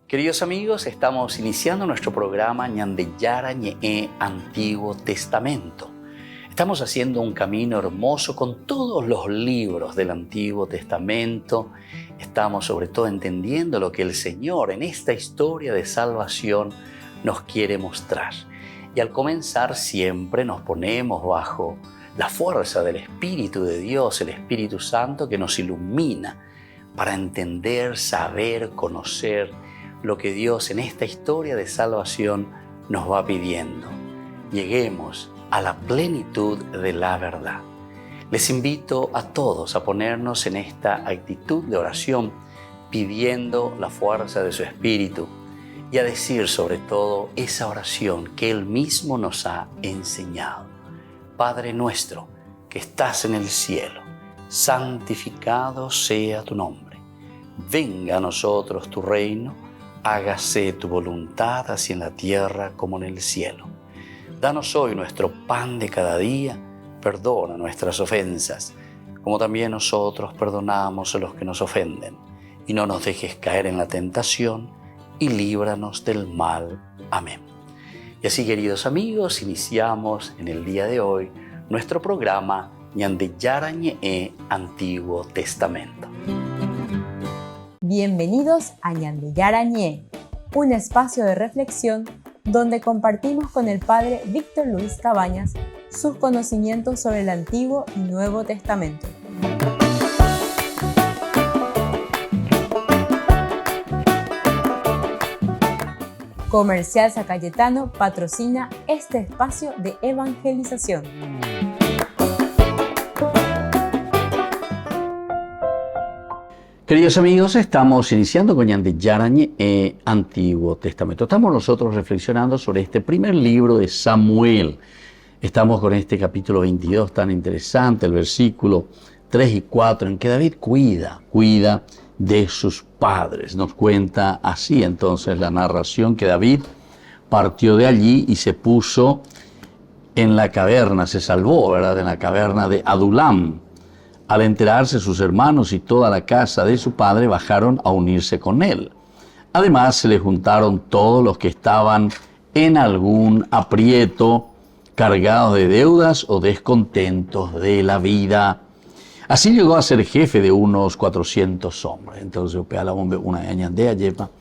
Queridos amigos, estamos iniciando nuestro programa Ñandeyara Ñe'e Antiguo Testamento. Estamos haciendo un camino hermoso con todos los libros del Antiguo Testamento. Estamos sobre todo entendiendo lo que el Señor en esta historia de salvación nos quiere mostrar. Y al comenzar siempre nos ponemos bajo la fuerza del Espíritu de Dios, el Espíritu Santo que nos ilumina para entender, saber, conocer lo que Dios en esta historia de salvación nos va pidiendo. Lleguemos a la plenitud de la verdad. Les invito a todos a ponernos en esta actitud de oración, pidiendo la fuerza de su Espíritu y a decir sobre todo esa oración que Él mismo nos ha enseñado. Padre nuestro que estás en el cielo, santificado sea tu nombre. Venga a nosotros tu reino, hágase tu voluntad así en la tierra como en el cielo. Danos hoy nuestro pan de cada día, perdona nuestras ofensas, como también nosotros perdonamos a los que nos ofenden. Y no nos dejes caer en la tentación, y líbranos del mal. Amén. Y así, queridos amigos, iniciamos en el día de hoy nuestro programa Ñandeyara Ñe'e Antiguo Testamento. Bienvenidos a Ñandeyara Ñe'e, un espacio de reflexión donde compartimos con el Padre Víctor Luis Cabañas sus conocimientos sobre el Antiguo y Nuevo Testamento. Comercial San Cayetano patrocina este espacio de evangelización. Queridos amigos, estamos iniciando con Ñandeyara Ñe'e Antiguo Testamento. Estamos nosotros reflexionando sobre este primer libro de Samuel. Estamos con este capítulo 22 tan interesante, el versículo 3 y 4, en que David cuida de sus padres. Nos cuenta así entonces la narración que David partió de allí y se puso en la caverna, se salvó, ¿verdad?, en la caverna de Adulam. Al enterarse sus hermanos y toda la casa de su padre bajaron a unirse con él. Además se le juntaron todos los que estaban en algún aprieto, cargados de deudas o descontentos de la vida. Así llegó a ser jefe de unos 400 hombres. Entonces, una añandea lleva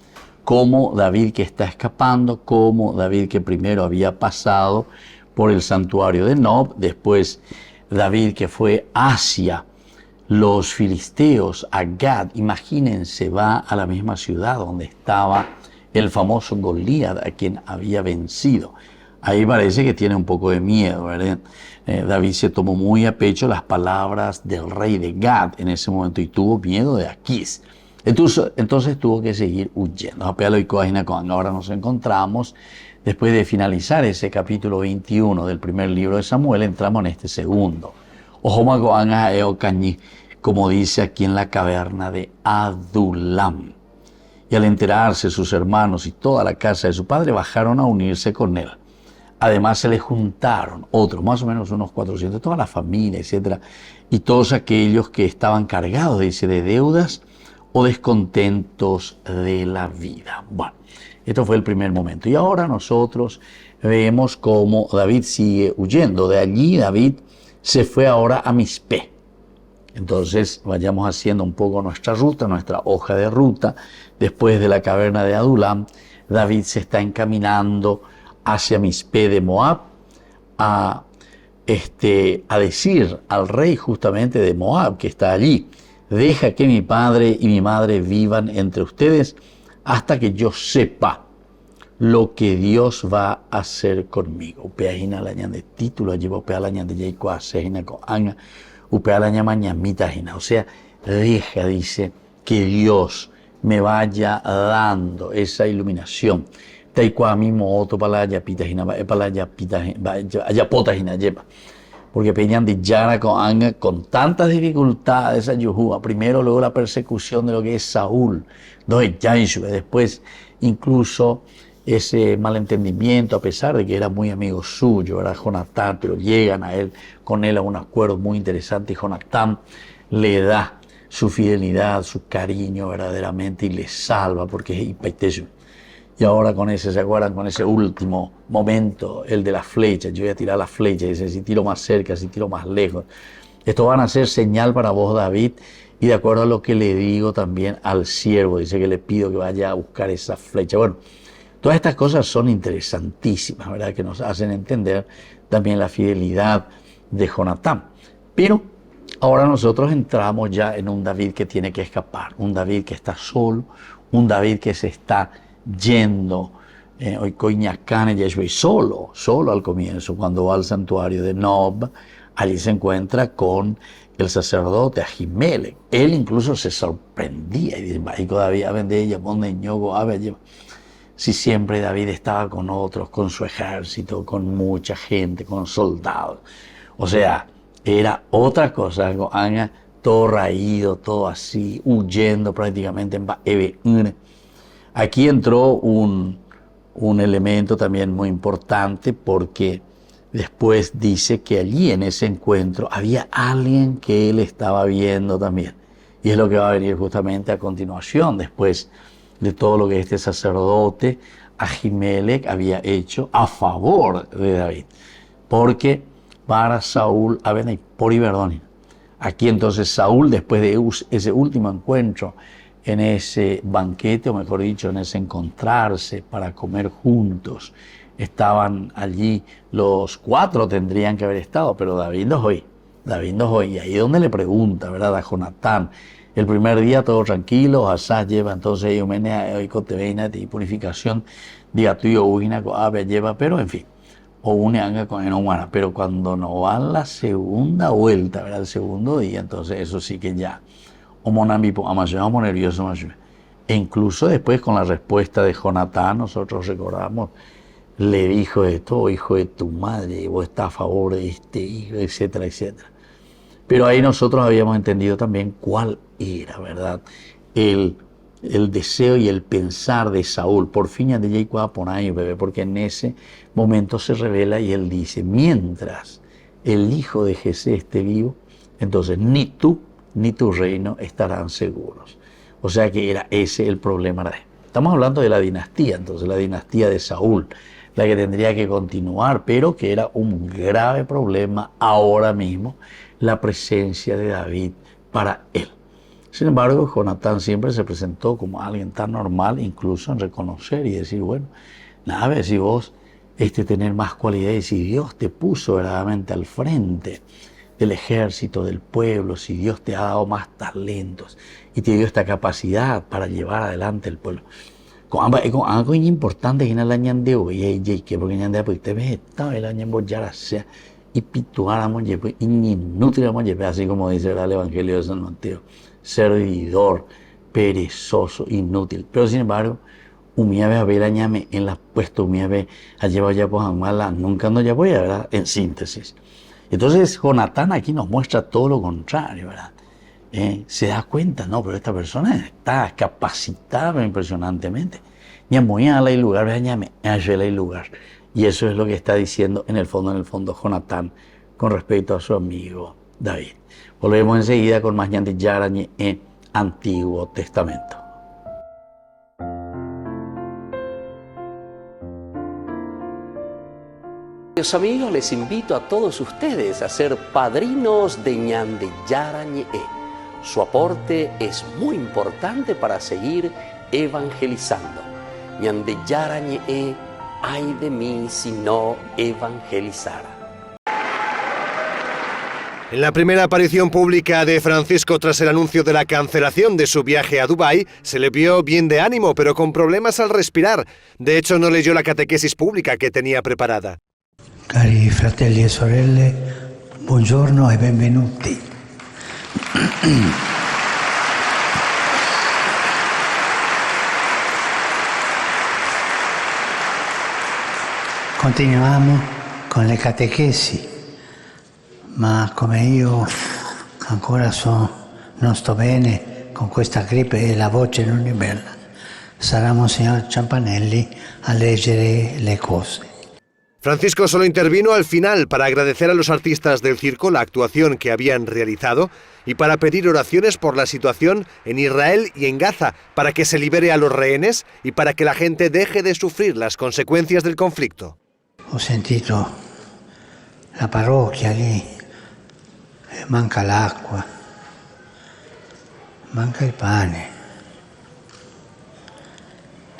como David que está escapando, como David que primero había pasado por el santuario de Nob, después David que fue hacia los filisteos, a Gad. Imagínense, va a la misma ciudad donde estaba el famoso Goliat, a quien había vencido. Ahí parece que tiene un poco de miedo, ¿verdad? David se tomó muy a pecho las palabras del rey de Gad en ese momento y tuvo miedo de Aquís. Entonces tuvo que seguir huyendo. Ahora nos encontramos, después de finalizar ese capítulo 21 del primer libro de Samuel, entramos en este segundo. Como dice aquí en la caverna de Adulam. Y al enterarse sus hermanos y toda la casa de su padre bajaron a unirse con él. Además se le juntaron otros, más o menos unos 400, toda la familia, etc. Y todos aquellos que estaban cargados, dice, de deudas o descontentos de la vida. Bueno, esto fue el primer momento. Y ahora nosotros vemos cómo David sigue huyendo. De allí David se fue ahora a Mizpé. Entonces vayamos haciendo un poco nuestra ruta, nuestra hoja de ruta. Después de la caverna de Adulam, David se está encaminando hacia Mizpé de Moab a decir al rey justamente de Moab que está allí: deja que mi padre y mi madre vivan entre ustedes hasta que yo sepa lo que Dios va a hacer conmigo. Upeajina la ñan de título, lleva upeala ñan de yeikua sejina con anga, upeala ñamañamita jina. O sea, deja, dice, que Dios me vaya dando esa iluminación. Taikua mismo otro palaya pita jina, palaya pita allá pota jina lleva. Porque peñan de Yara con anga con tantas dificultades a Yuhua. Primero, luego la persecución de lo que es Saúl, después incluso ese malentendimiento, a pesar de que era muy amigo suyo, era Jonatán, pero llegan con él a un acuerdo muy interesante y Jonatán le da su fidelidad, su cariño verdaderamente y le salva porque es Ipaiteyu. Y ahora con ese, ¿se acuerdan? Con ese último momento, el de la flecha, yo voy a tirar la flecha, dice, si tiro más cerca, si tiro más lejos. Esto van a ser señal para vos, David, y de acuerdo a lo que le digo también al siervo, dice que le pido que vaya a buscar esa flecha. Bueno, todas estas cosas son interesantísimas, ¿verdad? Que nos hacen entender también la fidelidad de Jonatán. Pero ahora nosotros entramos ya en un David que tiene que escapar, un David que está solo, un David que se está yendo, hoy Coiñacane ya solo al comienzo, cuando va al santuario de Nob, allí se encuentra con el sacerdote Ahimelech. Él incluso se sorprendía y dice, si siempre David estaba con otros, con su ejército, con mucha gente, con soldados. O sea, era otra cosa, algo todo raído, todo así, huyendo prácticamente en Baebe. Aquí entró un elemento también muy importante porque después dice que allí en ese encuentro había alguien que él estaba viendo también. Y es lo que va a venir justamente a continuación, después de todo lo que este sacerdote Ahimelech había hecho a favor de David. Porque para Saúl, por Iberdónina. Aquí entonces Saúl, después de ese último encuentro, en ese banquete, o mejor dicho, en ese encontrarse para comer juntos, estaban allí, los 4 tendrían que haber estado, pero David no fue, y ahí es donde le pregunta, ¿verdad?, a Jonatán. El primer día todo tranquilo, Asaz lleva entonces y purificación, diga tuyo, lleva, pero en fin, o une anga con enumana, pero cuando no va la segunda vuelta, ¿verdad?, el segundo día, entonces eso sí que ya, nervioso, e incluso después con la respuesta de Jonatán, nosotros recordamos, le dijo esto, hijo de tu madre, vos estás a favor de este hijo, etcétera, etcétera. Pero ahí nosotros habíamos entendido también cuál era, ¿verdad?, el deseo y el pensar de Saúl. Por fin ya de bebé, porque en ese momento se revela y él dice, mientras el hijo de Jesé esté vivo, entonces ni tú ni tu reino estarán seguros. O sea que era ese el problema. Estamos hablando de la dinastía, entonces la dinastía de Saúl, la que tendría que continuar, pero que era un grave problema ahora mismo, la presencia de David para él. Sin embargo, Jonatán siempre se presentó como alguien tan normal, incluso en reconocer y decir, bueno, nada, a ver si vos tener más cualidades, si Dios te puso verdaderamente al frente del ejército, del pueblo, si Dios te ha dado más talentos y te dio esta capacidad para llevar adelante el pueblo. Con algo importante que en el año de hoy, porque en el te ves, el año ya sea y pituáramos, inútil, así como dice el Evangelio de San Mateo, servidor, perezoso, inútil. Pero sin embargo, umía a ver añame en la puesto, umía ve a llevar ya pues mala, nunca no ya voy a ver, en síntesis. Entonces Jonatán aquí nos muestra todo lo contrario, ¿verdad? Se da cuenta, no, pero esta persona está capacitada impresionantemente. Ni muy a la lugar, añame, a la lugar. Y eso es lo que está diciendo en el fondo Jonatán con respecto a su amigo David. Volvemos enseguida con más ñande yarañe en Antiguo Testamento. Queridos amigos, les invito a todos ustedes a ser padrinos de ñande yarañe. Su aporte es muy importante para seguir evangelizando. Ñande yarañe, ay de mí si no evangelizara. En la primera aparición pública de Francisco tras el anuncio de la cancelación de su viaje a Dubái, se le vio bien de ánimo, pero con problemas al respirar. De hecho, no leyó la catequesis pública que tenía preparada. Cari fratelli e sorelle, buongiorno e benvenuti. Continuiamo con le catechesi, ma come io ancora non sto bene con questa gripe e la voce non è bella, sarà Monsignor Ciampanelli a leggere le cose. Francisco solo intervino al final para agradecer a los artistas del circo la actuación que habían realizado y para pedir oraciones por la situación en Israel y en Gaza, para que se libere a los rehenes y para que la gente deje de sufrir las consecuencias del conflicto. Ho sentito la parrocchia lì, manca l'acqua, manca il pane,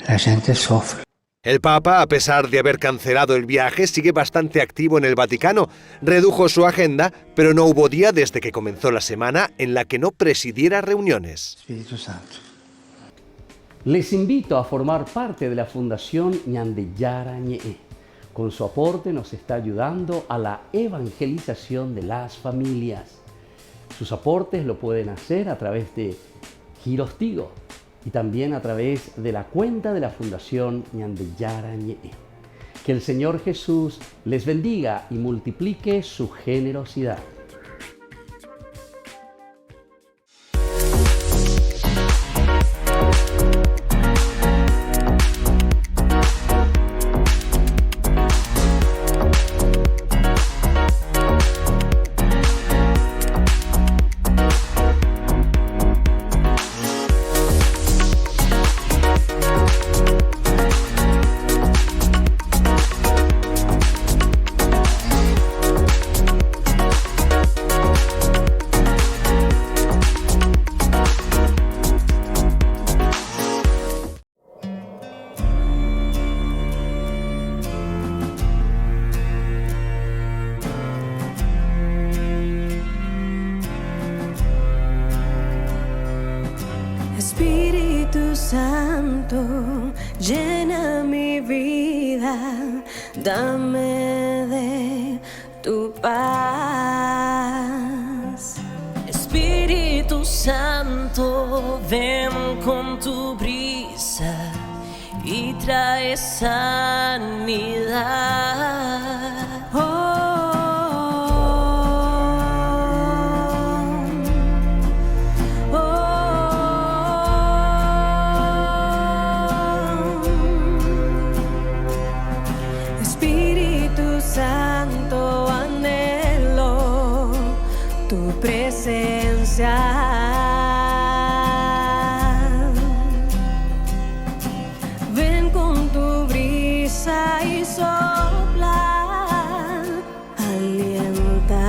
la gente soffre. El Papa, a pesar de haber cancelado el viaje, sigue bastante activo en el Vaticano. Redujo su agenda, pero no hubo día desde que comenzó la semana en la que no presidiera reuniones. Spirito Santo. Les invito a formar parte de la Fundación Ñandeyara Ñe'e. Con su aporte nos está ayudando a la evangelización de las familias. Sus aportes lo pueden hacer a través de Giros Tigo y también a través de la cuenta de la Fundación Ñandeyara Ñe'e. Que el Señor Jesús les bendiga y multiplique su generosidad. Espíritu Santo, llena mi vida, dame de tu paz. Espíritu Santo, ven con tu brisa y trae sanidad. Santo, anhelo tu presencia. Ven con tu brisa y sopla, alienta.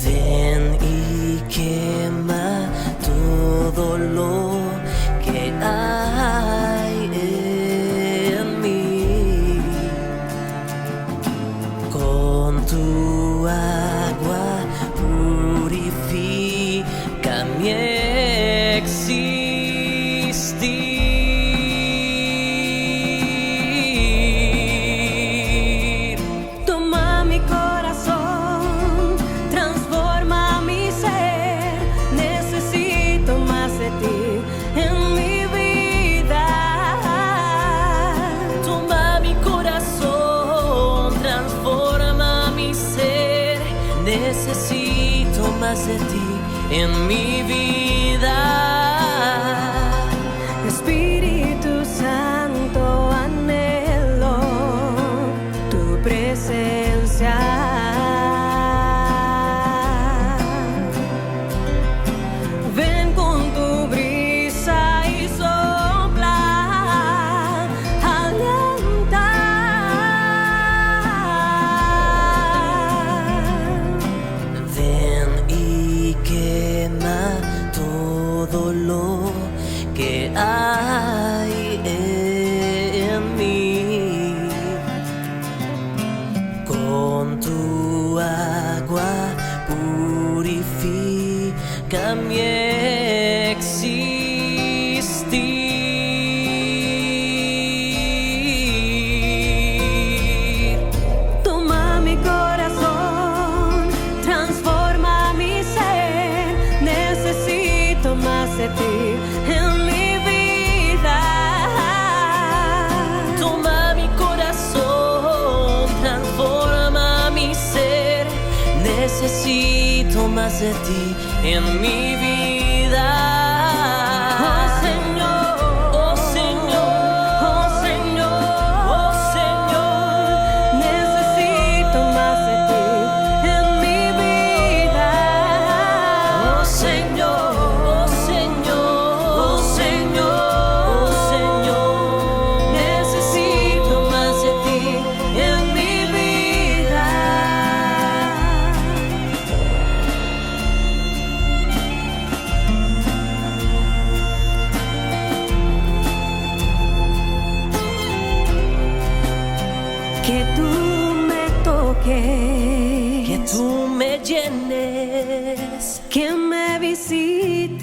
Ven y quema todo lo que hay en mí. Con tu agua purifica mi existir. Toma mi corazón, transforma mi ser. Necesito más de ti en mi vida. Toma mi corazón, transforma mi ser. Necesito más de ti en mi vida. Espíritu Santo, anhelo tu presencia. Ven con tu brisa y sopla, alienta. Ven y quema todo lo que hay en mí. Con tu agua purifica mi existir. Toma mi corazón, transforma mi ser. Necesito más de ti en mi vida. Toma mi corazón, transforma mi ser. Necesito más de ti en mi vida. Oh Señor, oh Señor. que tú me toques, que tú me llenes, que me visites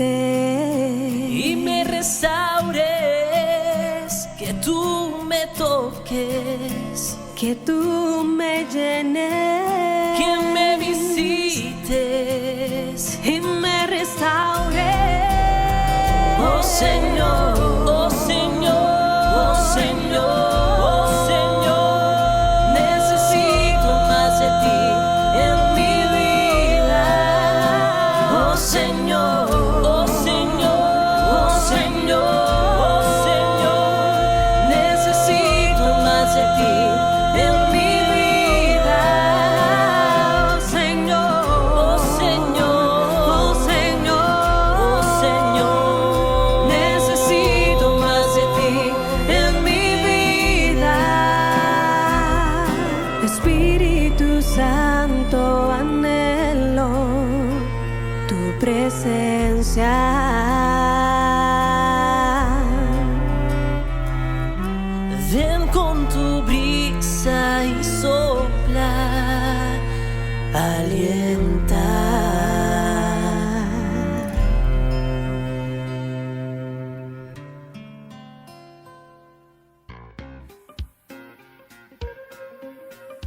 y me restaures, que tú me toques, que tú me llenes, que me visites y me restaures. Oh Señor, oh Señor, oh Señor, oh Señor, necesito más de ti en mi vida. Oh Señor, oh Señor, oh Señor, oh Señor, necesito más de ti en mi vida. Oh Señor, oh Señor, oh Señor, oh Señor, necesito más de ti en mi vida. Espíritu Santo, anhelo tu presencia. Ven con tu brisa y sopla, alienta.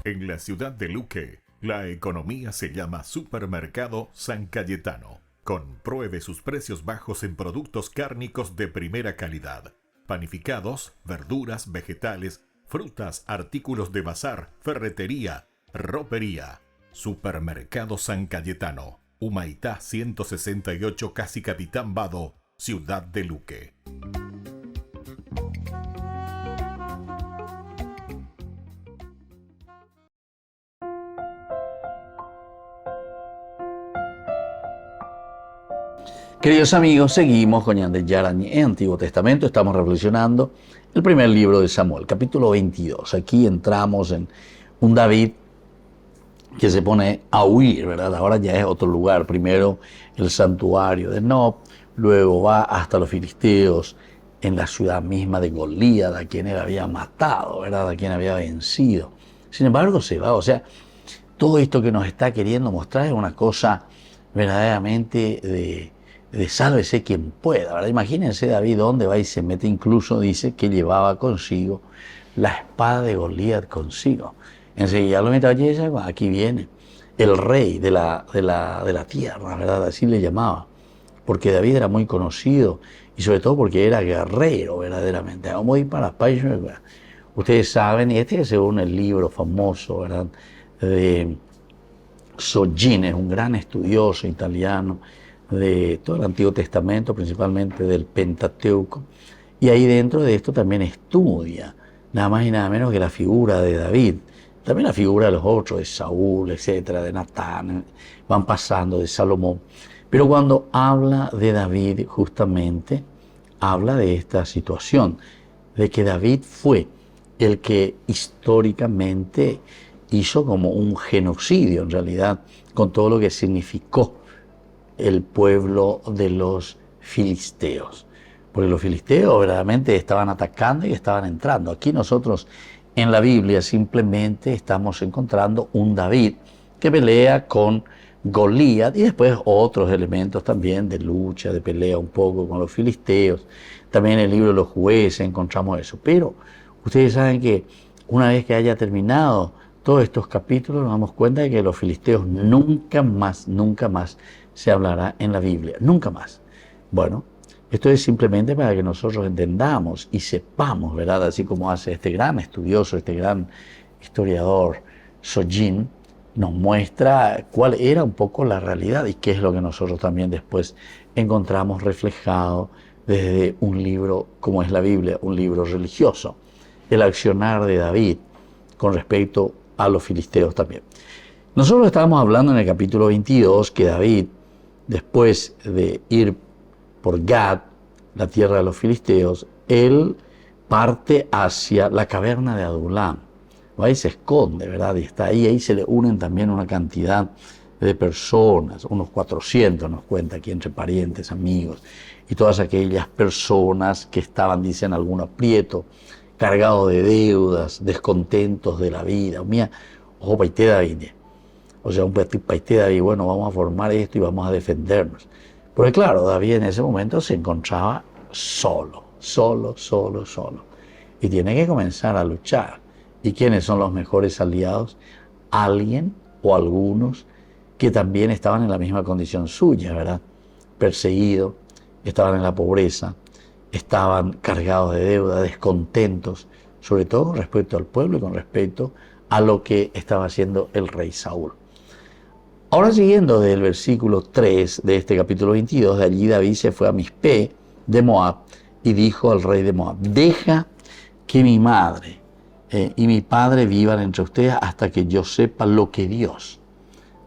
En la ciudad de Luque, la economía se llama Supermercado San Cayetano. Compruebe sus precios bajos en productos cárnicos de primera calidad. Panificados, verduras, vegetales, frutas, artículos de bazar, ferretería, ropería. Supermercado San Cayetano, Humaitá 168, Casi Capitán Vado, Ciudad de Luque. Queridos amigos, seguimos con Ñande Yara Ñe, Antiguo Testamento. Estamos reflexionando el primer libro de Samuel, capítulo 22. Aquí entramos en un David que se pone a huir, ¿verdad? Ahora ya es otro lugar. Primero el santuario de Nob, luego va hasta los filisteos en la ciudad misma de Goliat, a quien él había matado, ¿verdad? A quien había vencido. Sin embargo, se va. O sea, todo esto que nos está queriendo mostrar es una cosa verdaderamente de sálvese quien pueda, ¿verdad? Imagínense David dónde va y se mete, incluso dice que llevaba consigo la espada de Goliat consigo. Enseguida lo mete allí, aquí viene el rey de la tierra, ¿verdad? Así le llamaba, porque David era muy conocido y sobre todo porque era guerrero verdaderamente. Vamos a ir para País. Ustedes saben, y este es según el libro famoso, ¿verdad? De Sogin, es un gran estudioso italiano de todo el Antiguo Testamento, principalmente del Pentateuco, y ahí dentro de esto también estudia nada más y nada menos que la figura de David, también la figura de los otros, de Saúl, etcétera, de Natán, van pasando, de Salomón, pero cuando habla de David justamente habla de esta situación, de que David fue el que históricamente hizo como un genocidio en realidad, con todo lo que significó el pueblo de los filisteos, porque los filisteos verdaderamente estaban atacando y estaban entrando. Aquí nosotros en la Biblia simplemente estamos encontrando un David que pelea con Goliat y después otros elementos también de lucha, de pelea un poco con los filisteos. También en el libro de los Jueces encontramos eso. Pero ustedes saben que una vez que haya terminado todos estos capítulos nos damos cuenta de que los filisteos nunca más se hablará en la Biblia, nunca más. Bueno, esto es simplemente para que nosotros entendamos y sepamos, ¿verdad? Así como hace este gran estudioso, este gran historiador, Sogin, nos muestra cuál era un poco la realidad y qué es lo que nosotros también después encontramos reflejado desde un libro como es la Biblia, un libro religioso, el accionar de David con respecto a los filisteos también. Nosotros estábamos hablando en el capítulo 22 que David, después de ir por Gad, la tierra de los filisteos, él parte hacia la caverna de Adulam. Ahí se esconde, ¿verdad? Y está ahí se le unen también una cantidad de personas, unos 400 nos cuenta aquí entre parientes, amigos, y todas aquellas personas que estaban, dicen, algún aprieto, cargados de deudas, descontentos de la vida. Mira, ojo, paité David. O sea, un paité David, bueno, vamos a formar esto y vamos a defendernos. Porque claro, David en ese momento se encontraba solo. Y tiene que comenzar a luchar. ¿Y quiénes son los mejores aliados? Alguien o algunos que también estaban en la misma condición suya, ¿verdad? Perseguidos, estaban en la pobreza, estaban cargados de deuda, descontentos, sobre todo con respecto al pueblo y con respecto a lo que estaba haciendo el rey Saúl. Ahora siguiendo del versículo 3 de este capítulo 22, de allí David se fue a Mizpé de Moab y dijo al rey de Moab: deja que mi madre y mi padre vivan entre ustedes hasta que yo sepa lo que Dios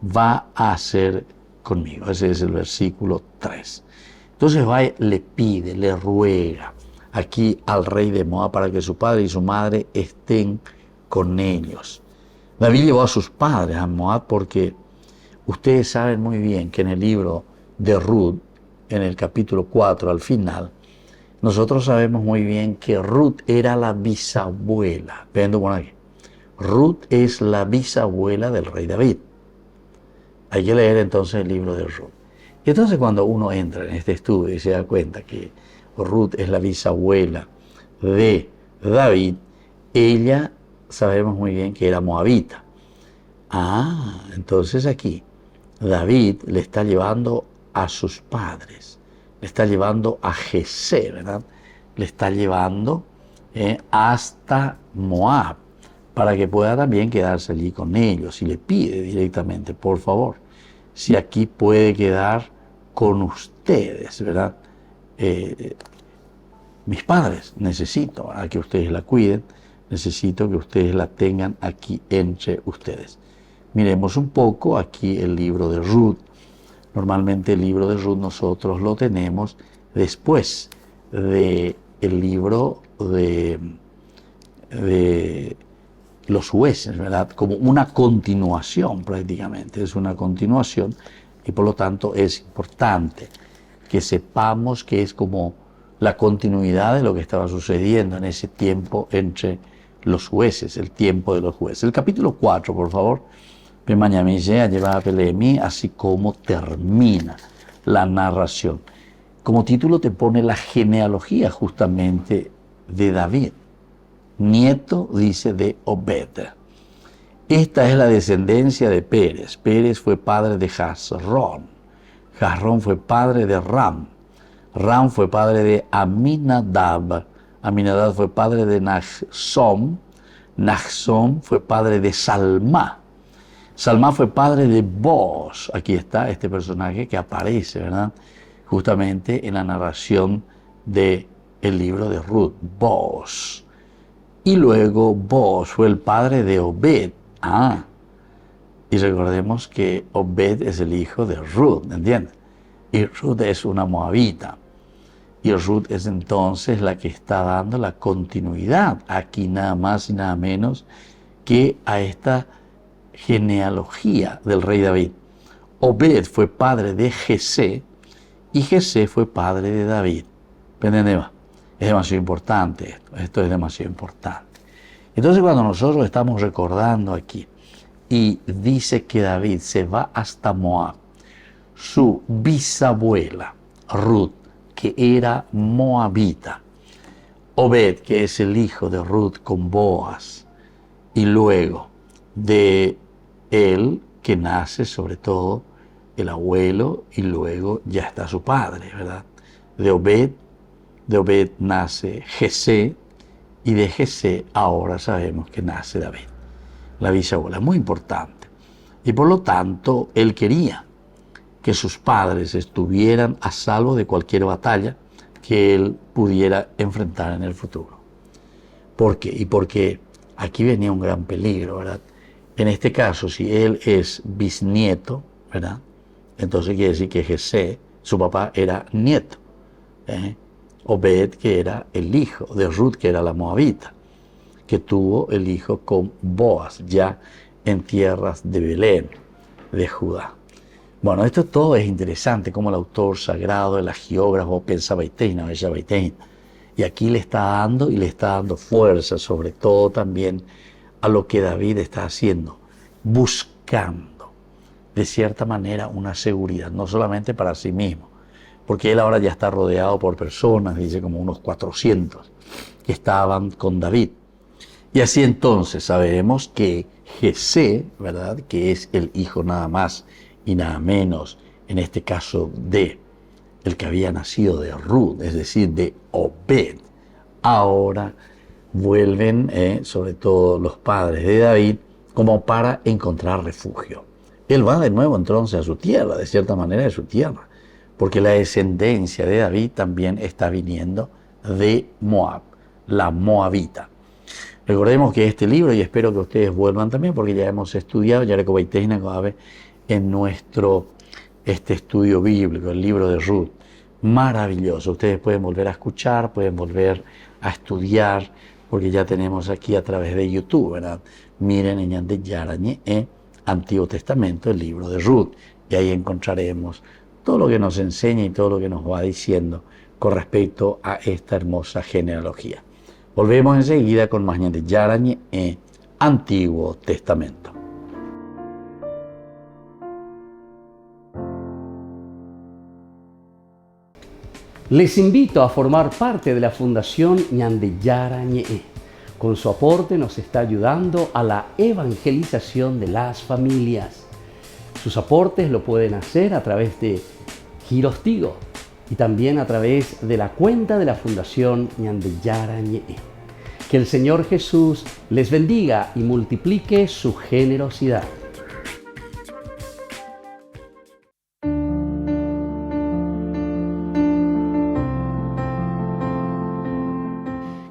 va a hacer conmigo. Ese es el versículo 3. Entonces va, le pide, le ruega aquí al rey de Moab para que su padre y su madre estén con ellos. David llevó a sus padres a Moab porque ustedes saben muy bien que en el libro de Ruth, en el capítulo 4 al final, nosotros sabemos muy bien que Ruth era la bisabuela. Ven por aquí. Ruth es la bisabuela del rey David. Hay que leer entonces el libro de Ruth. Y entonces cuando uno entra en este estudio y se da cuenta que Ruth es la bisabuela de David, ella sabemos muy bien que era moabita. Entonces aquí David le está llevando a sus padres, le está llevando a Jesé, ¿verdad? Le está llevando hasta Moab para que pueda también quedarse allí con ellos, y le pide directamente: por favor, si aquí puede quedar con ustedes, ¿verdad? Mis padres, necesito a que ustedes la cuiden, necesito que ustedes la tengan aquí entre ustedes. Miremos un poco aquí el libro de Ruth. Normalmente el libro de Ruth nosotros lo tenemos después del libro de los jueces, ¿verdad? Como una continuación prácticamente, es una continuación, y por lo tanto es importante que sepamos que es como la continuidad de lo que estaba sucediendo en ese tiempo entre los jueces, el tiempo de los jueces. El capítulo 4, por favor, así como termina la narración. Como título te pone la genealogía justamente de David, nieto, dice, de Obed. Esta es la descendencia de Pérez. Pérez fue padre de Jasrón. Jasrón fue padre de Ram. Ram fue padre de Aminadab. Aminadab fue padre de Naxón. Naxón fue padre de Salmá. Salmá fue padre de Booz. Aquí está este personaje que aparece, ¿verdad? Justamente en la narración del libro de Ruth, Booz. Y luego Booz fue el padre de Obed. Y recordemos que Obed es el hijo de Ruth, ¿entiendes? Y Ruth es una moabita. Y Ruth es entonces la que está dando la continuidad aquí, nada más y nada menos que a esta genealogía del rey David. Obed fue padre de Jesé y Jesé fue padre de David. ¿Entendés? Es demasiado importante esto es demasiado importante. Entonces cuando nosotros estamos recordando aquí y dice que David se va hasta Moab, su bisabuela Ruth, que era moabita, Obed, que es el hijo de Ruth con Boaz, y luego de él que nace sobre todo el abuelo, y luego ya está su padre, ¿verdad? De Obed nace Jesé, y de Jesé ahora sabemos que nace David, la bisabuela, muy importante. Y por lo tanto, él quería que sus padres estuvieran a salvo de cualquier batalla que él pudiera enfrentar en el futuro. ¿Por qué? Y porque aquí venía un gran peligro, ¿verdad? En este caso, si él es bisnieto, ¿verdad? Entonces quiere decir que Jesé, su papá, era nieto. Obed, que era el hijo de Ruth, que era la moabita, que tuvo el hijo con Boaz, ya en tierras de Belén, de Judá. Bueno, esto todo es interesante, como el autor sagrado, el geógrafo, pensaba Y aquí le está dando y le está dando fuerza, sobre todo también a lo que David está haciendo, buscando de cierta manera una seguridad, no solamente para sí mismo, porque él ahora ya está rodeado por personas, dice como unos 400, que estaban con David. Y así entonces saberemos que Jesé, ¿verdad?, que es el hijo nada más y nada menos, en este caso de el que había nacido de Ruth, es decir, de Obed, ahora vuelven, sobre todo los padres de David, como para encontrar refugio. Él va de nuevo entonces a su tierra, de cierta manera de su tierra, porque la descendencia de David también está viniendo de Moab, la moabita. Recordemos que este libro, y espero que ustedes vuelvan también, porque ya hemos estudiado, ya en nuestro estudio bíblico, el libro de Ruth, maravilloso. Ustedes pueden volver a escuchar, pueden volver a estudiar, porque ya tenemos aquí a través de YouTube, ¿verdad? Miren en Ñande Yarañe, Antiguo Testamento, el libro de Ruth, y ahí encontraremos todo lo que nos enseña y todo lo que nos va diciendo con respecto a esta hermosa genealogía. Volvemos enseguida con más Ñande Yarañe, Antiguo Testamento. Les invito a formar parte de la Fundación Ñande Yarañe. Con su aporte nos está ayudando a la evangelización de las familias. Sus aportes lo pueden hacer a través de Giros Tigo y también a través de la cuenta de la Fundación Ñande Yarañe. Que el Señor Jesús les bendiga y multiplique su generosidad.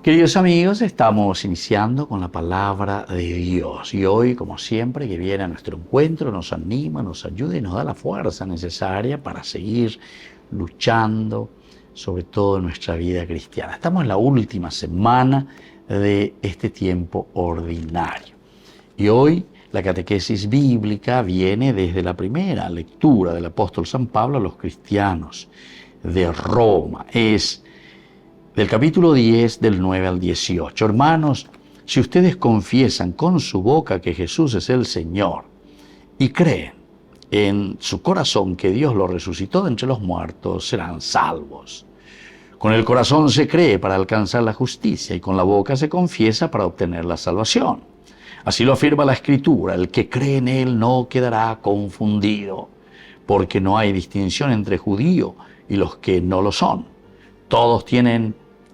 Queridos amigos, estamos iniciando con la palabra de Dios y hoy, como siempre, que viene a nuestro encuentro, nos anima, nos ayuda y nos da la fuerza necesaria para seguir luchando, sobre todo en nuestra vida cristiana. Estamos en la última semana de este tiempo ordinario y hoy la catequesis bíblica viene desde la primera lectura del apóstol San Pablo a los cristianos de Roma. Es del capítulo 10, del 9 al 18. Hermanos, si ustedes confiesan con su boca que Jesús es el Señor y creen en su corazón que Dios lo resucitó de entre los muertos, serán salvos. Con el corazón se cree para alcanzar la justicia y con la boca se confiesa para obtener la salvación. Así lo afirma la Escritura: el que cree en Él no quedará confundido, porque no hay distinción entre judío y los que no lo son. Todos tienen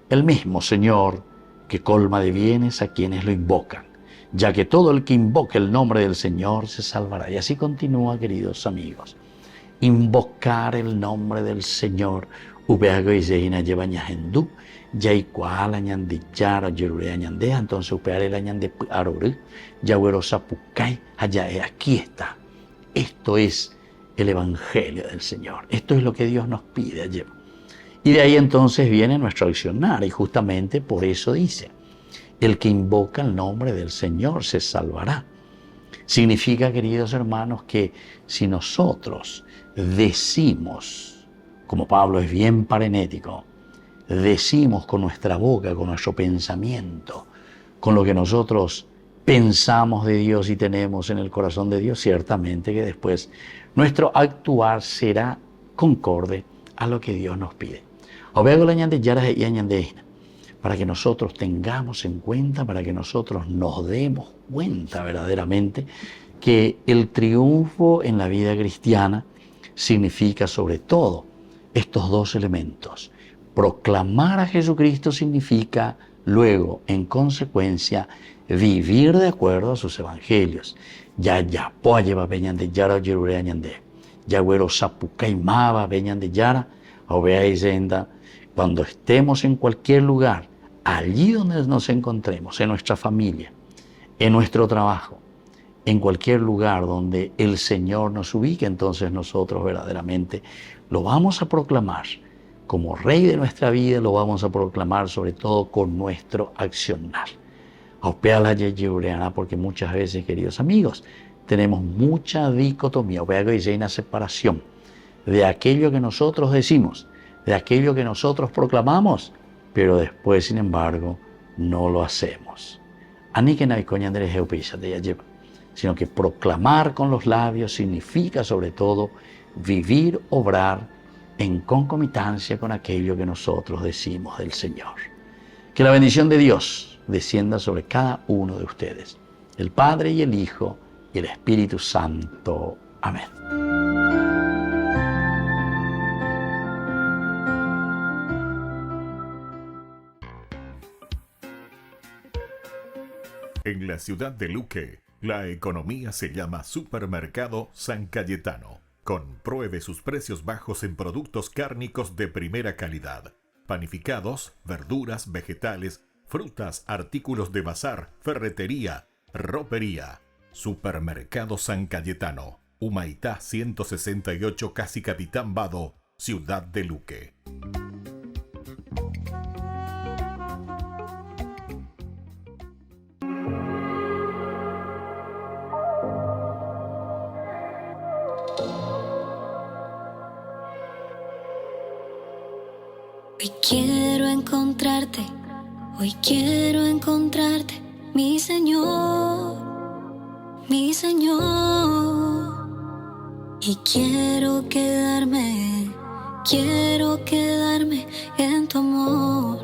el mismo Señor, que colma de bienes a quienes lo invocan, ya que todo el que invoque el nombre del Señor se salvará. Y así continúa, queridos amigos. Invocar el nombre del Señor. Entonces aquí está. Esto es el Evangelio del Señor. Esto es lo que Dios nos pide ayer. Y de ahí entonces viene nuestro accionar, y justamente por eso dice: el que invoca el nombre del Señor se salvará. Significa, queridos hermanos, que si nosotros decimos, como Pablo es bien parenético, decimos con nuestra boca, con nuestro pensamiento, con lo que nosotros pensamos de Dios y tenemos en el corazón de Dios, ciertamente que después nuestro actuar será concorde a lo que Dios nos pide. Para que nosotros tengamos en cuenta, para que nosotros nos demos cuenta verdaderamente que el triunfo en la vida cristiana significa sobre todo estos dos elementos. Proclamar a Jesucristo significa luego, en consecuencia, vivir de acuerdo a sus evangelios. Cuando estemos en cualquier lugar, allí donde nos encontremos, en nuestra familia, en nuestro trabajo, en cualquier lugar donde el Señor nos ubique, entonces nosotros verdaderamente lo vamos a proclamar como Rey de nuestra vida, lo vamos a proclamar sobre todo con nuestro accionar. Porque muchas veces, queridos amigos, tenemos mucha dicotomía, una separación de aquello que nosotros decimos, de aquello que nosotros proclamamos pero después, sin embargo, no lo hacemos. Sino que proclamar con los labios significa sobre todo vivir, obrar en concomitancia con aquello que nosotros decimos del Señor. Que la bendición de Dios descienda sobre cada uno de ustedes, el Padre y el Hijo y el Espíritu Santo. Amén. En la ciudad de Luque, la economía se llama Supermercado San Cayetano. Compruebe sus precios bajos en productos cárnicos de primera calidad. Panificados, verduras, vegetales, frutas, artículos de bazar, ferretería, ropería. Supermercado San Cayetano, Humaitá 168, Casi Capitán Vado, ciudad de Luque. Hoy quiero encontrarte, mi Señor, y quiero quedarme en tu amor,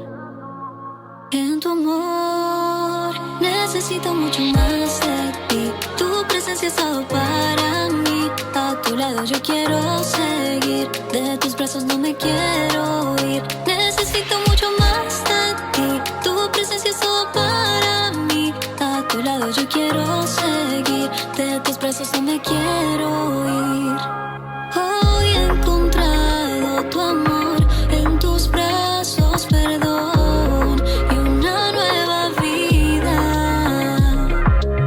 Necesito mucho más de ti, tu presencia es todo para mí, a tu lado yo quiero seguir, de tus brazos no me quiero ir, necesito mucho más de ti, tu presencia es todo para mí, a tu lado yo quiero seguir, de tus brazos no me quiero ir. Hoy he encontrado tu amor, en tus brazos perdón y una nueva vida.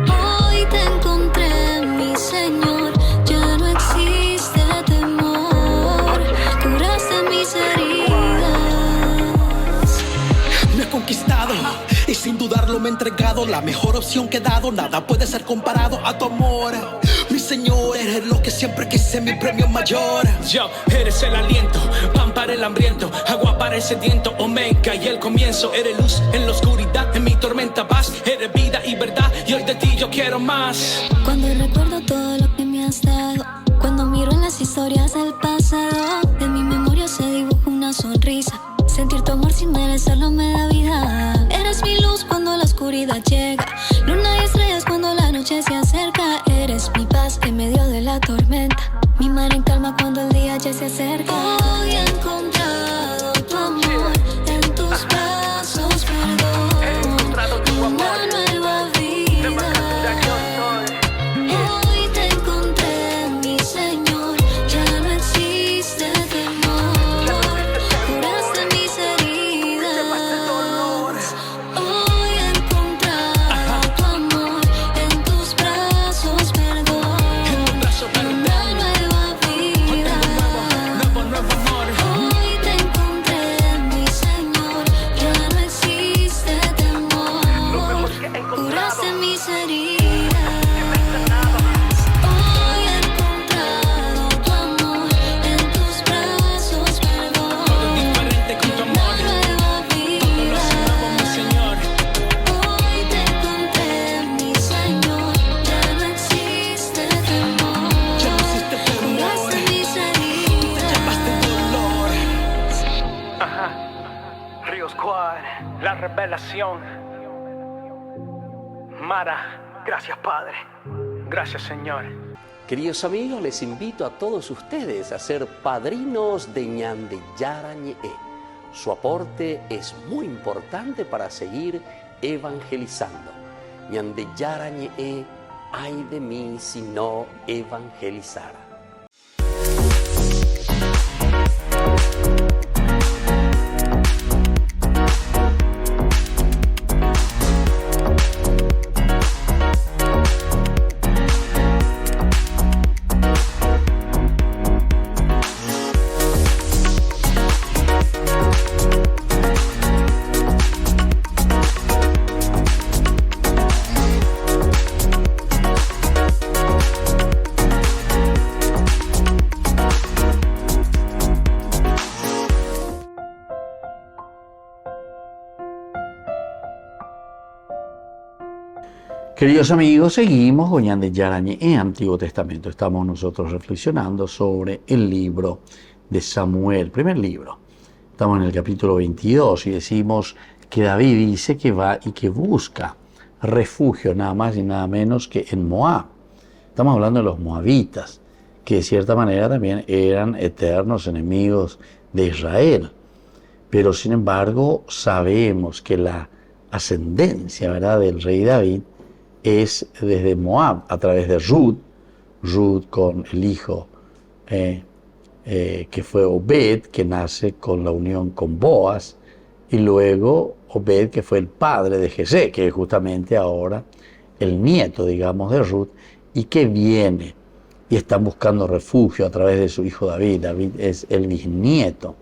Hoy te encontré, mi Señor, ya no existe temor, curaste mis heridas. Me he conquistado y sin dudarlo me he entregado, la mejor opción que he dado, nada puede ser comparado a tu amor. Mi Señor, eres lo que siempre quise, mi premio mayor. Yo, eres el aliento, pan para el hambriento, agua para el sediento, omega y el comienzo. Eres luz en la oscuridad, en mi tormenta paz, eres vida y verdad, y hoy de ti yo quiero más. Cuando recuerdo todo lo que me has dado, cuando miro en las historias del pasado, en mi memoria se dibuja una sonrisa. Sentir tu amor sin merecerlo me da vida. Eres mi luz cuando la oscuridad llega, luna y estrellas cuando la noche se acerca. Eres mi paz en medio de la tormenta, mi mar en calma cuando el día ya se acerca. Hoy he encontrado tu amor, en tus brazos perdón, He encontrado tu amor, una nueva vida. Hoy te encontré, mi Señor, ya no existe temor, curaste mis heridas. Hoy he encontrado tu amor, en tus brazos perdón, una nueva vida. Nuevo amor. Hoy te encontré, mi Señor, ya no existe temor, curaste mis heridas. Hoy he encontrado tu amor, en tus brazos perdón, Diferente con tu amor, una nueva vida. mi Señor. Hoy te encontré, mi Señor, ya no existe temor, curaste mis heridas. Río Squad, la revelación. Mara, gracias Padre, gracias Señor. Queridos amigos, les invito a todos ustedes a ser padrinos de Ñande Yara Ñe'e. Su aporte es muy importante para seguir evangelizando. Ñande Yara Ñe'e, ay de mí si no evangelizara. Queridos amigos, seguimos con Ñan de Yarañe en Antiguo Testamento. Estamos nosotros reflexionando sobre el libro de Samuel, primer libro. Estamos en el capítulo 22 y decimos que David dice que va y que busca refugio nada más y nada menos que en Moab. Estamos hablando de los moabitas, que de cierta manera también eran eternos enemigos de Israel. Pero sin embargo sabemos que la ascendencia, ¿verdad?, del rey David es desde Moab, a través de Ruth con el hijo que fue Obed, que nace con la unión con Boaz, y luego Obed, que fue el padre de Jesé, que es justamente ahora el nieto, digamos, de Ruth, y que viene y están buscando refugio a través de su hijo David. David es el bisnieto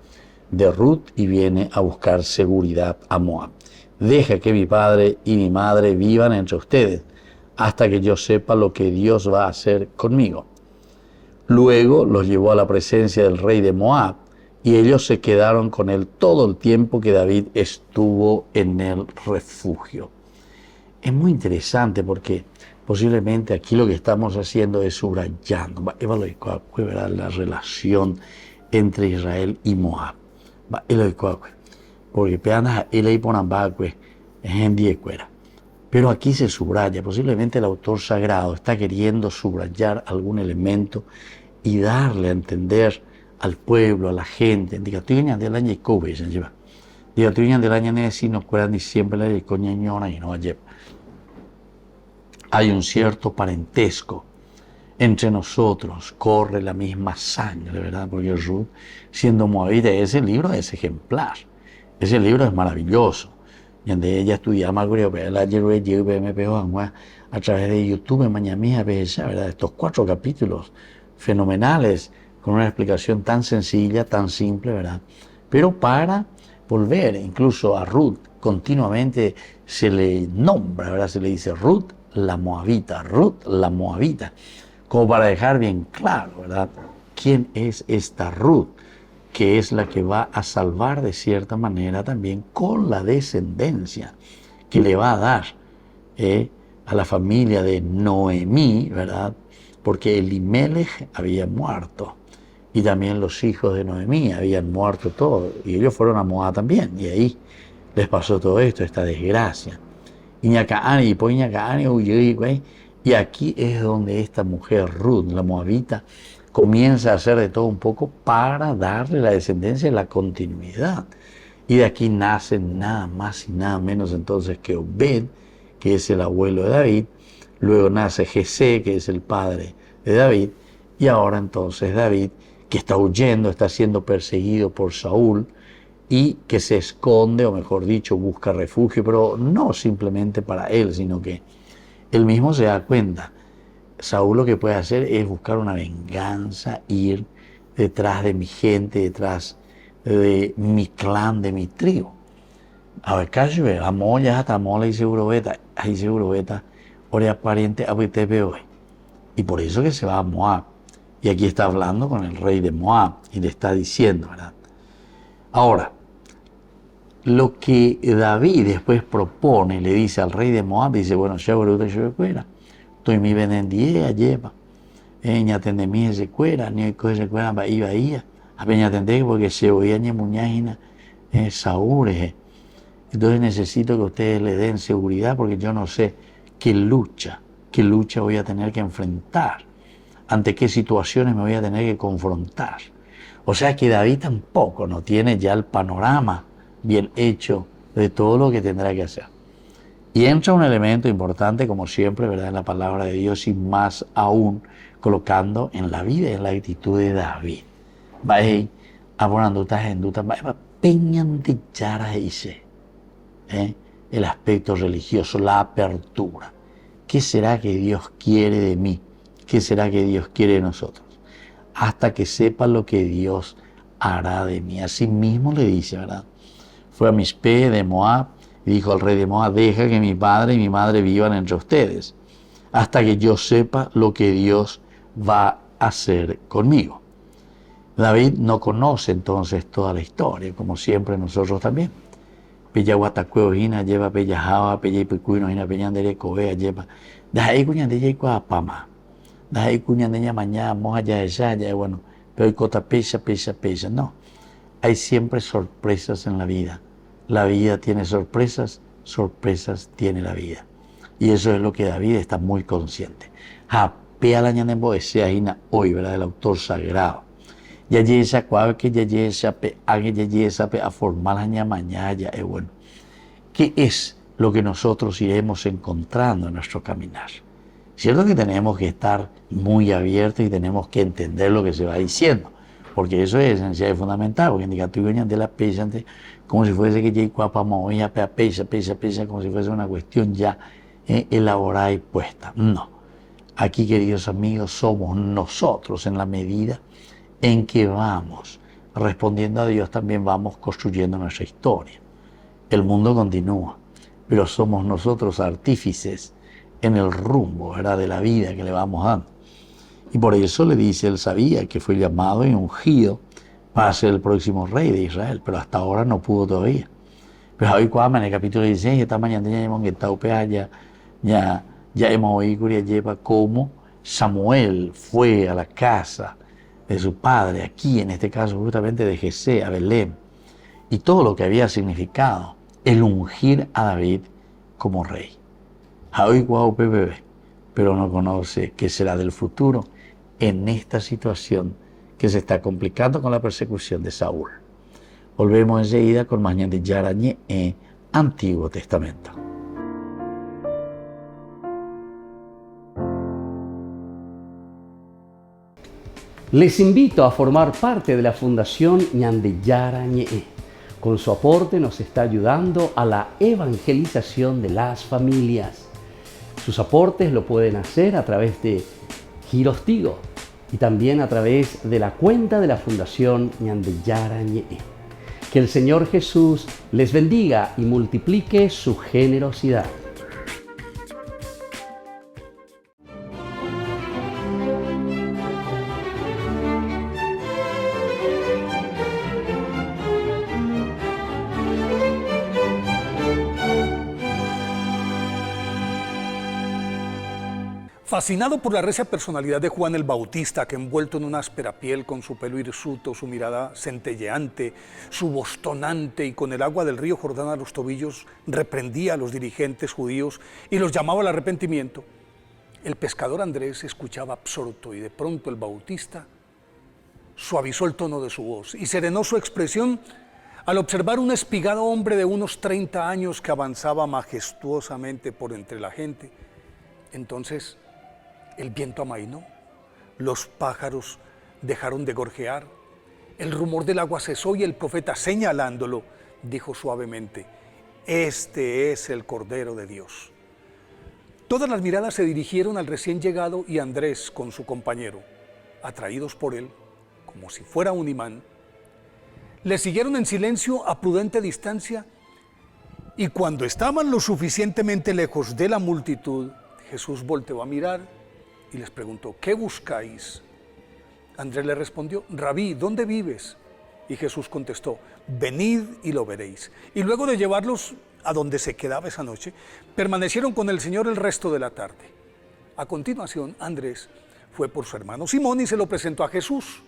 de Ruth y viene a buscar seguridad a Moab. Deja que mi padre y mi madre vivan entre ustedes hasta que yo sepa lo que Dios va a hacer conmigo. Luego los llevó a la presencia del rey de Moab y ellos se quedaron con él todo el tiempo que David estuvo en el refugio. Es muy interesante porque posiblemente aquí lo que estamos haciendo es subrayando la relación entre Israel y Moab. Porque pero aquí se subraya, posiblemente el autor sagrado está queriendo subrayar algún elemento y darle a entender al pueblo, a la gente. Hay un cierto parentesco entre nosotros, corre la misma sangre, ¿verdad? Porque Ruth, siendo moabita, ese libro es ejemplar, ese libro es maravilloso. Y donde ella estudiaba a través de YouTube, ¿verdad? Estos 4 capítulos fenomenales, con una explicación tan sencilla, tan simple, ¿verdad? Pero para volver incluso a Ruth, continuamente se le nombra, ¿verdad? Se le dice Ruth la moabita, como para dejar bien claro, ¿verdad?, quién es esta Ruth, que es la que va a salvar de cierta manera también con la descendencia que le va a dar a la familia de Noemí, ¿verdad? Porque Elimelech había muerto y también los hijos de Noemí habían muerto todos y ellos fueron a Moab también y ahí les pasó todo esto, esta desgracia. Y aquí es donde esta mujer Ruth, la moabita, comienza a hacer de todo un poco para darle la descendencia y la continuidad. Y de aquí nace nada más y nada menos entonces que Obed, que es el abuelo de David, luego nace Jesé, que es el padre de David, y ahora entonces David, que está huyendo, está siendo perseguido por Saúl, y que se esconde, o mejor dicho, busca refugio, pero no simplemente para él, sino que él mismo se da cuenta. Saúl lo que puede hacer es buscar una venganza, ir detrás de mi gente, detrás de mi clan, de mi tribu. A ver, calle, amoya hasta mola y seguro beta, ore pariente a hoy. Y por eso que se va a Moab. Y aquí está hablando con el rey de Moab y le está diciendo, ¿verdad? Ahora, lo que David después propone, le dice al rey de Moab, dice, bueno, ya bruta yo fuera. Estoy mi venendía lleva. Ella tende mi se cuera, ni cosa cuera va iba ia. Apeña tende porque se oía ni muñajina Saúl. Entonces necesito que ustedes le den seguridad porque yo no sé qué lucha voy a tener que enfrentar, ante qué situaciones me voy a tener que confrontar. O sea que David tampoco no tiene ya el panorama bien hecho de todo lo que tendrá que hacer. Y entra un elemento importante, como siempre, ¿verdad?, en la palabra de Dios, y más aún colocando en la vida, en la actitud de David. El aspecto religioso, la apertura. ¿Qué será que Dios quiere de mí? ¿Qué será que Dios quiere de nosotros? Hasta que sepa lo que Dios hará de mí. Así mismo le dice, ¿verdad? Fue a Mispe de Moab y dijo al rey de Moab, deja que mi padre y mi madre vivan entre ustedes, hasta que yo sepa lo que Dios va a hacer conmigo. David no conoce entonces toda la historia, como siempre nosotros también. Pella Guatacueo hina lleva Pella Java, Pella Ipicuino hina Pella Andere Covea lleva. Deja ahí cuña de ella y Pama. Deja ahí cuña de ella mañana, moja ya ella, bueno, pero hay cota pesa. No, hay siempre sorpresas en la vida. La vida tiene sorpresas, sorpresas tiene la vida. Y eso es lo que David está muy consciente. Japea la ñana en Boesea hina hoy, ¿verdad? El autor sagrado. Ya yesa cuave que ya yesa pe hague ya yesa pe a formar la ña mañana ya bueno. ¿Qué es lo que nosotros iremos encontrando en nuestro caminar? Cierto que tenemos que estar muy abiertos y tenemos que entender lo que se va diciendo, porque eso es esencial y fundamental, porque indica tú de la pesa como si fuese que ya cuapa moya pesa, como si fuese una cuestión ya elaborada y puesta. No. Aquí, queridos amigos, somos nosotros en la medida en que vamos respondiendo a Dios, también vamos construyendo nuestra historia. El mundo continúa, pero somos nosotros artífices en el rumbo, ¿verdad?, de la vida que le vamos dando. Y por eso le dice, él sabía que fue llamado y ungido para ser el próximo rey de Israel, pero hasta ahora no pudo todavía. Pero hoy cuando en el capítulo 16, esta mañana ya hemos estado ya hemos oído que lleva cómo Samuel fue a la casa de su padre, aquí en este caso justamente de Jesé, a Belén, y todo lo que había significado el ungir a David como rey. Hoy guau PPB, pero no conoce qué será del futuro en esta situación que se está complicando con la persecución de Saúl. Volvemos enseguida con más de Yarañé en Antiguo Testamento. Les invito a formar parte de la Fundación Ñandeyara Ñe'e. Con su aporte nos está ayudando a la evangelización de las familias. Sus aportes lo pueden hacer a través de Giros Tigo y también a través de la cuenta de la Fundación Ñandeyara Ñe'e. Que el Señor Jesús les bendiga y multiplique su generosidad. Fascinado por la recia personalidad de Juan el Bautista, que envuelto en una áspera piel, con su pelo hirsuto, su mirada centelleante, su voz tonante y con el agua del río Jordán a los tobillos, reprendía a los dirigentes judíos y los llamaba al arrepentimiento, el pescador Andrés escuchaba absorto y de pronto el Bautista suavizó el tono de su voz y serenó su expresión al observar un espigado hombre de unos 30 años que avanzaba majestuosamente por entre la gente. Entonces el viento amainó, los pájaros dejaron de gorjear, el rumor del agua cesó y el profeta, señalándolo, dijo suavemente: este es el Cordero de Dios. Todas las miradas se dirigieron al recién llegado y Andrés con su compañero, atraídos por él, como si fuera un imán, le siguieron en silencio a prudente distancia y cuando estaban lo suficientemente lejos de la multitud, Jesús volteó a mirar y les preguntó: ¿qué buscáis? Andrés le respondió: Rabí, ¿dónde vives? Y Jesús contestó: venid y lo veréis. Y luego de llevarlos a donde se quedaba esa noche, permanecieron con el Señor el resto de la tarde. A continuación, Andrés fue por su hermano Simón y se lo presentó a Jesús.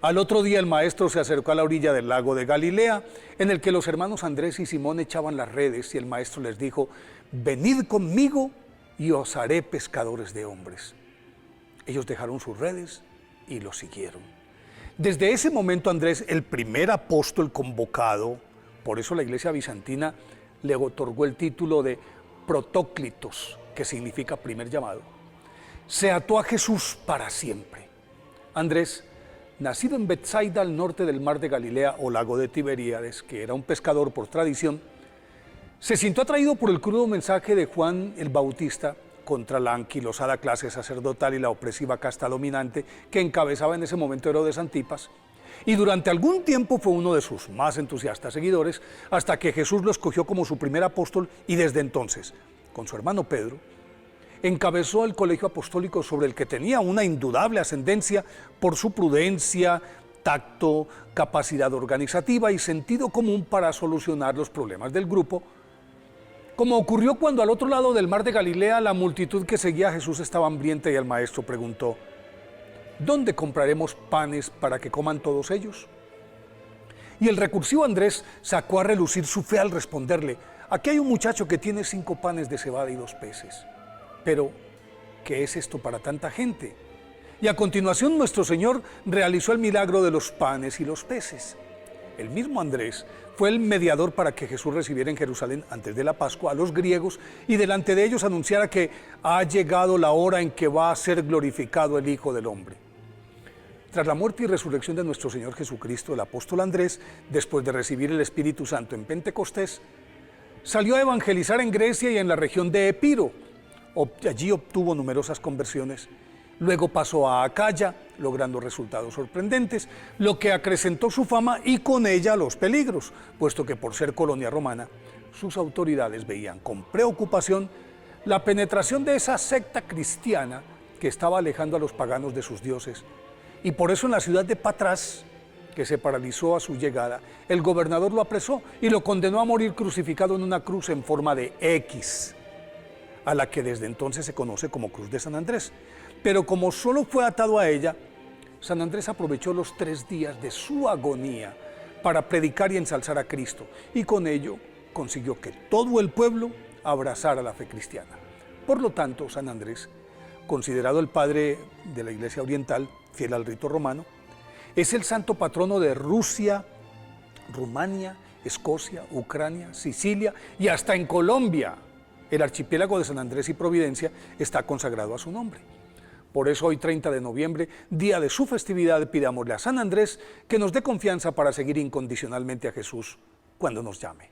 Al otro día el maestro se acercó a la orilla del lago de Galilea, en el que los hermanos Andrés y Simón echaban las redes, y el maestro les dijo: venid conmigo y os haré pescadores de hombres. Ellos dejaron sus redes y lo siguieron. Desde ese momento Andrés, el primer apóstol convocado, por eso la iglesia bizantina le otorgó el título de protóclitos, que significa primer llamado, se ató a Jesús para siempre. Andrés, nacido en Betsaida, al norte del mar de Galilea o lago de Tiberíades, que era un pescador por tradición, se sintió atraído por el crudo mensaje de Juan el Bautista contra la anquilosada clase sacerdotal y la opresiva casta dominante que encabezaba en ese momento Herodes Antipas, y durante algún tiempo fue uno de sus más entusiastas seguidores, hasta que Jesús lo escogió como su primer apóstol y desde entonces, con su hermano Pedro, encabezó el colegio apostólico sobre el que tenía una indudable ascendencia por su prudencia tacto, capacidad organizativa y sentido común para solucionar los problemas del grupo, como ocurrió cuando al otro lado del mar de Galilea la multitud que seguía a Jesús estaba hambrienta y el maestro preguntó: ¿dónde compraremos panes para que coman todos ellos? Y el recursivo Andrés sacó a relucir su fe al responderle: aquí hay un muchacho que tiene 5 panes de cebada y 2 peces. Pero, ¿qué es esto para tanta gente? Y a continuación nuestro Señor realizó el milagro de los panes y los peces. El mismo Andrés fue el mediador para que Jesús recibiera en Jerusalén antes de la Pascua a los griegos y delante de ellos anunciara que ha llegado la hora en que va a ser glorificado el Hijo del Hombre. Tras la muerte y resurrección de nuestro Señor Jesucristo, el apóstol Andrés, después de recibir el Espíritu Santo en Pentecostés, salió a evangelizar en Grecia y en la región de Epiro. Allí obtuvo numerosas conversiones. Luego pasó a Acaya, logrando resultados sorprendentes, lo que acrecentó su fama y con ella los peligros, puesto que por ser colonia romana, sus autoridades veían con preocupación la penetración de esa secta cristiana que estaba alejando a los paganos de sus dioses. Y por eso en la ciudad de Patras, que se paralizó a su llegada, el gobernador lo apresó y lo condenó a morir crucificado en una cruz en forma de X, a la que desde entonces se conoce como Cruz de San Andrés. Pero como solo fue atado a ella, San Andrés aprovechó los 3 días de su agonía para predicar y ensalzar a Cristo, y con ello consiguió que todo el pueblo abrazara la fe cristiana. Por lo tanto, San Andrés, considerado el padre de la Iglesia Oriental, fiel al rito romano, es el santo patrono de Rusia, Rumania, Escocia, Ucrania, Sicilia y hasta en Colombia. El archipiélago de San Andrés y Providencia está consagrado a su nombre. Por eso hoy 30 de noviembre, día de su festividad, pidámosle a San Andrés que nos dé confianza para seguir incondicionalmente a Jesús cuando nos llame.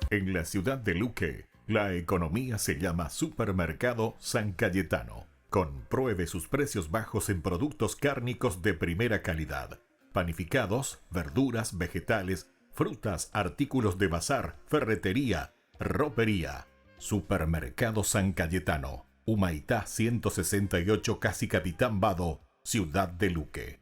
En la ciudad de Luque, la economía se llama Supermercado San Cayetano. Compruebe sus precios bajos en productos cárnicos de primera calidad. Panificados, verduras, vegetales, frutas, artículos de bazar, ferretería, ropería. Supermercado San Cayetano. Humaitá 168, Casi Capitán Vado, ciudad de Luque.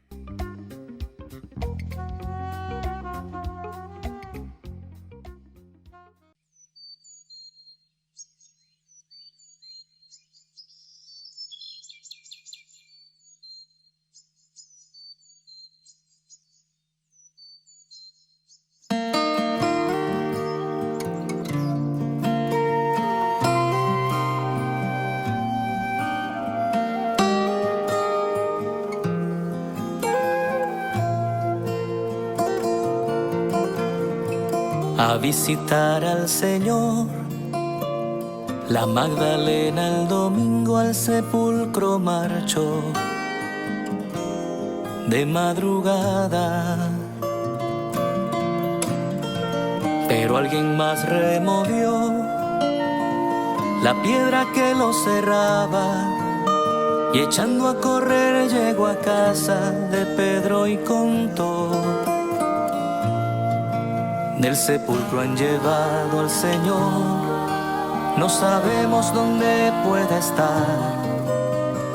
A visitar al Señor, la Magdalena el domingo al sepulcro marchó de madrugada, pero alguien más removió la piedra que lo cerraba y echando a correr llegó a casa de Pedro y contó: del sepulcro han llevado al Señor, no sabemos dónde puede estar.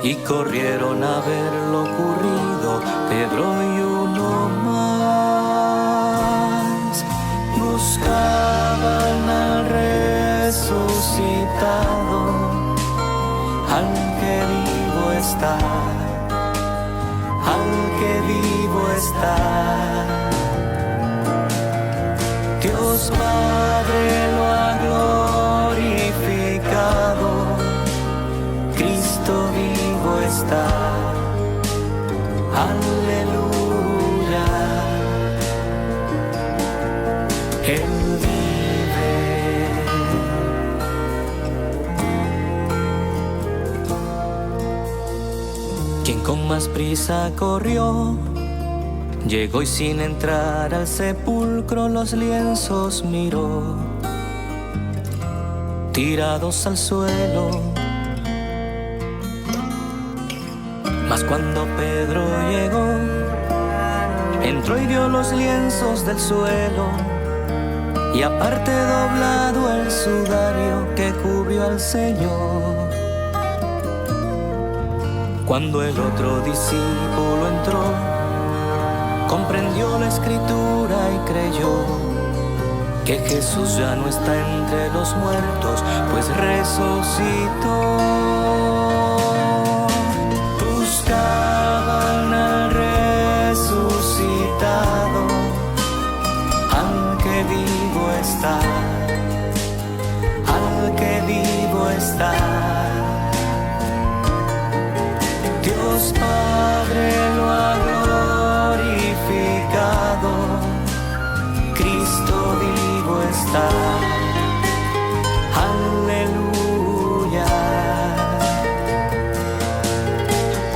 Y corrieron a ver lo ocurrido, Pedro y uno más. Buscaban al resucitado, al que vivo está, al que vivo está. Dios Padre lo ha glorificado, Cristo vivo está, aleluya, Él vive. Quien con más prisa corrió, llegó y sin entrar al sepulcro los lienzos miró, tirados al suelo. Mas cuando Pedro llegó, entró y vio los lienzos del suelo, y aparte doblado el sudario que cubrió al Señor. Cuando el otro discípulo entró, comprendió la escritura y creyó que Jesús ya no está entre los muertos, pues resucitó. Buscaban al resucitado, al que vivo está, al que vivo está. Dios Padre lo ha glorificado, Cristo vivo está. Aleluya.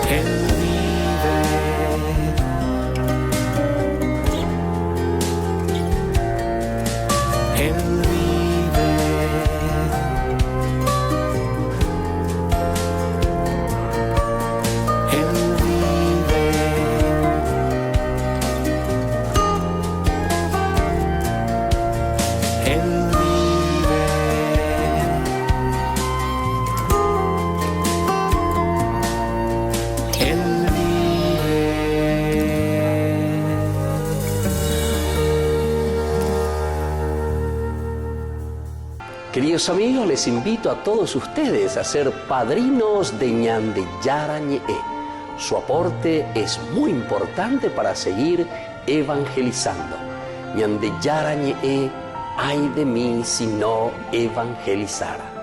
Él vive. Él vive. Él vive. Él vive. Él vive. Queridos amigos, les invito a todos ustedes a ser padrinos de Ñande Yara Ñe'e. Su aporte es muy importante para seguir evangelizando. Ñande Yara Ñe'e, ay de mí si no evangelizara.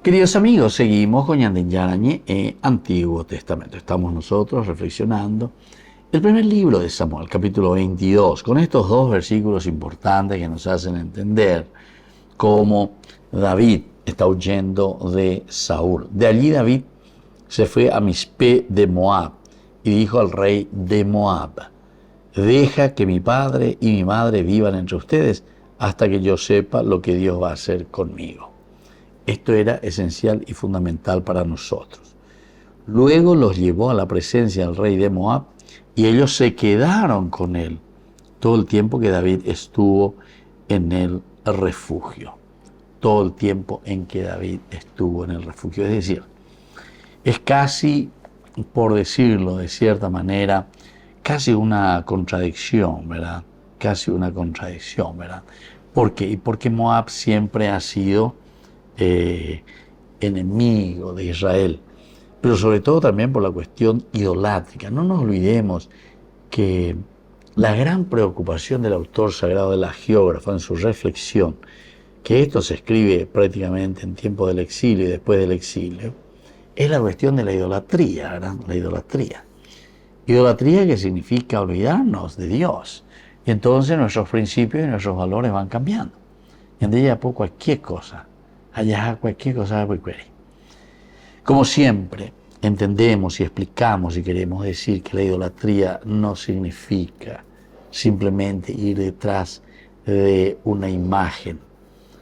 Queridos amigos, seguimos con Ñande Yara Ñe'e, Antiguo Testamento. Estamos nosotros reflexionando el primer libro de Samuel, capítulo 22, con estos dos versículos importantes que nos hacen entender cómo David está huyendo de Saúl. De allí David se fue a Mispe de Moab y dijo al rey de Moab: deja que mi padre y mi madre vivan entre ustedes hasta que yo sepa lo que Dios va a hacer conmigo. Esto era esencial y fundamental para nosotros. Luego los llevó a la presencia del rey de Moab y ellos se quedaron con él todo el tiempo que David estuvo en el refugio. Todo el tiempo en que David estuvo en el refugio. Es decir, es casi, por decirlo de cierta manera, casi una contradicción, ¿verdad? Casi una contradicción, ¿verdad? ¿Por qué? Porque Moab siempre ha sido enemigo de Israel, pero sobre todo también por la cuestión idolátrica. No nos olvidemos que la gran preocupación del autor sagrado de la geógrafa en su reflexión, que esto se escribe prácticamente en tiempo del exilio y después del exilio, es la cuestión de la idolatría, ¿verdad? La idolatría. Idolatría que significa olvidarnos de Dios. Y entonces nuestros principios y nuestros valores van cambiando. Y en ella por cualquier cosa. Allá cualquier cosa. Como siempre, entendemos y explicamos y queremos decir que la idolatría no significa simplemente ir detrás de una imagen,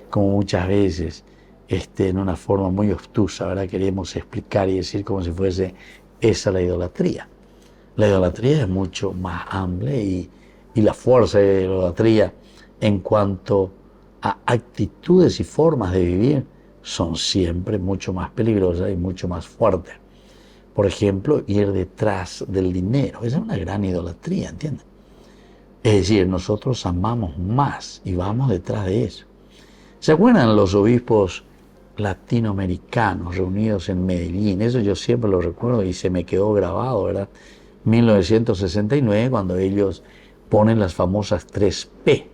como muchas veces en una forma muy obtusa, ¿verdad? Queremos explicar y decir como si fuese esa la idolatría. La idolatría es mucho más amplia y la fuerza de la idolatría en cuanto a actitudes y formas de vivir son siempre mucho más peligrosas y mucho más fuertes. Por ejemplo, ir detrás del dinero. Esa es una gran idolatría, ¿entienden? Es decir, nosotros amamos más y vamos detrás de eso. ¿Se acuerdan los obispos latinoamericanos reunidos en Medellín? Eso yo siempre lo recuerdo y se me quedó grabado, ¿verdad? 1969, cuando ellos ponen las famosas 3P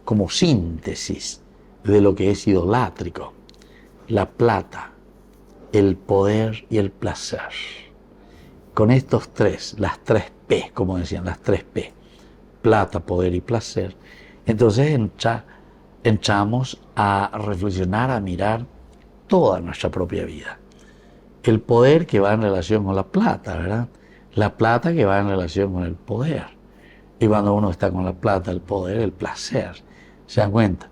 como síntesis de lo que es idolátrico: la plata, el poder y el placer. Con estos tres, las 3P, como decían, las 3P, plata, poder y placer, entonces entramos a reflexionar, a mirar toda nuestra propia vida. El poder que va en relación con la plata, ¿verdad? La plata que va en relación con el poder. Y cuando uno está con la plata, el poder, el placer, ¿se dan cuenta?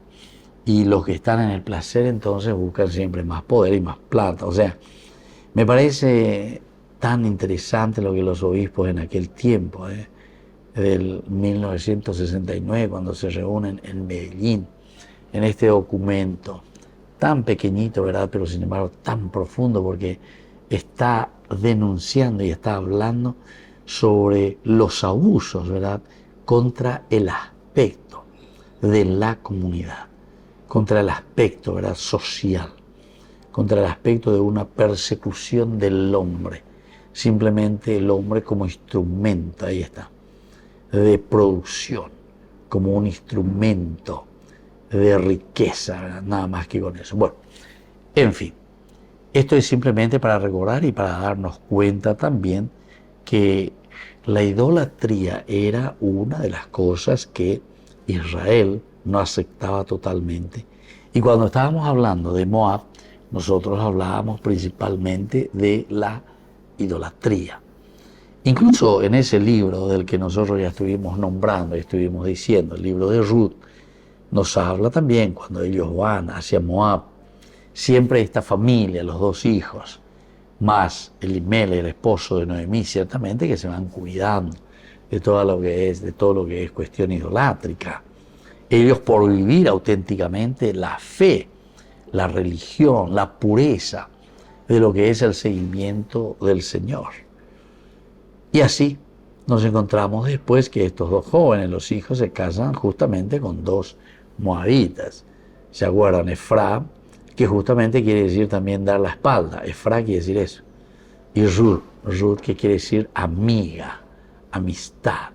Y los que están en el placer entonces buscan siempre más poder y más plata. O sea, me parece tan interesante lo que los obispos en aquel tiempo, del 1969, cuando se reúnen en Medellín, en este documento tan pequeñito, ¿verdad? Pero sin embargo tan profundo, porque está denunciando y está hablando sobre los abusos, ¿verdad?, contra el aspecto de la comunidad, contra el aspecto, ¿verdad?, social, contra el aspecto de una persecución del hombre, simplemente el hombre como instrumento, ahí está, de producción, como un instrumento de riqueza, ¿verdad?, nada más que con eso. Bueno, en fin, esto es simplemente para recordar y para darnos cuenta también que la idolatría era una de las cosas que Israel no aceptaba totalmente. Y cuando estábamos hablando de Moab, nosotros hablábamos principalmente de la idolatría. Incluso en ese libro del que nosotros ya estuvimos nombrando y estuvimos diciendo, el libro de Ruth, nos habla también cuando ellos van hacia Moab, siempre esta familia, los dos hijos, más Elimelech, el esposo de Noemí, ciertamente que se van cuidando de todo lo que es cuestión idolátrica. Ellos, por vivir auténticamente la fe, la religión, la pureza de lo que es el seguimiento del Señor. Y así nos encontramos después que estos dos jóvenes, los hijos, se casan justamente con dos moabitas. ¿Se acuerdan? Efra, que justamente quiere decir también dar la espalda. Efra quiere decir eso. Y Ruth, que quiere decir amiga, amistad.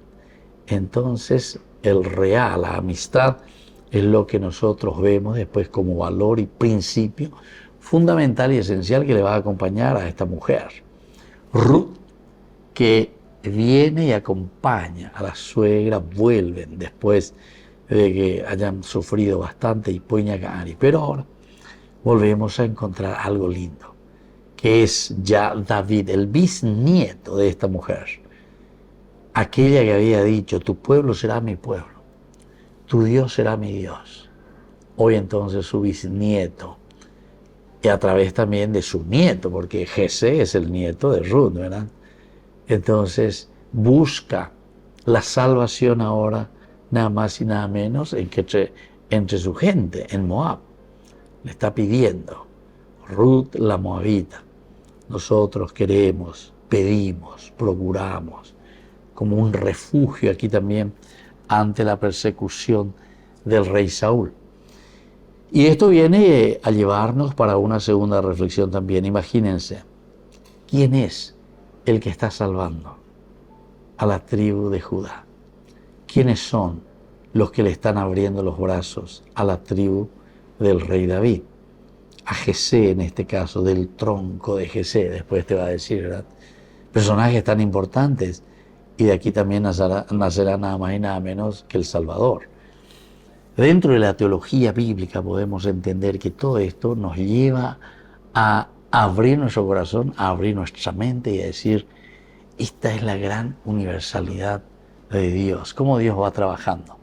Entonces, la amistad, es lo que nosotros vemos después como valor y principio fundamental y esencial que le va a acompañar a esta mujer. Ruth, que viene y acompaña a la suegra, vuelven después de que hayan sufrido bastante y Puñacari. Pero ahora volvemos a encontrar algo lindo, que es ya David, el bisnieto de esta mujer, aquella que había dicho: tu pueblo será mi pueblo, tu Dios será mi Dios. Hoy entonces su bisnieto, y a través también de su nieto, porque Jesé es el nieto de Ruth, ¿verdad? Entonces busca la salvación ahora, nada más y nada menos, entre su gente, en Moab. Le está pidiendo, Ruth la moabita. Nosotros queremos, pedimos, procuramos, como un refugio aquí también ante la persecución del rey Saúl. Y esto viene a llevarnos para una segunda reflexión también. Imagínense, ¿quién es el que está salvando a la tribu de Judá? ¿Quiénes son los que le están abriendo los brazos a la tribu del rey David? A Jesé, en este caso, del tronco de Jesé, después te va a decir, ¿verdad? Personajes tan importantes, y de aquí también nacerá nada más y nada menos que el Salvador. Dentro de la teología bíblica podemos entender que todo esto nos lleva a abrir nuestro corazón, a abrir nuestra mente y a decir: esta es la gran universalidad de Dios, cómo Dios va trabajando.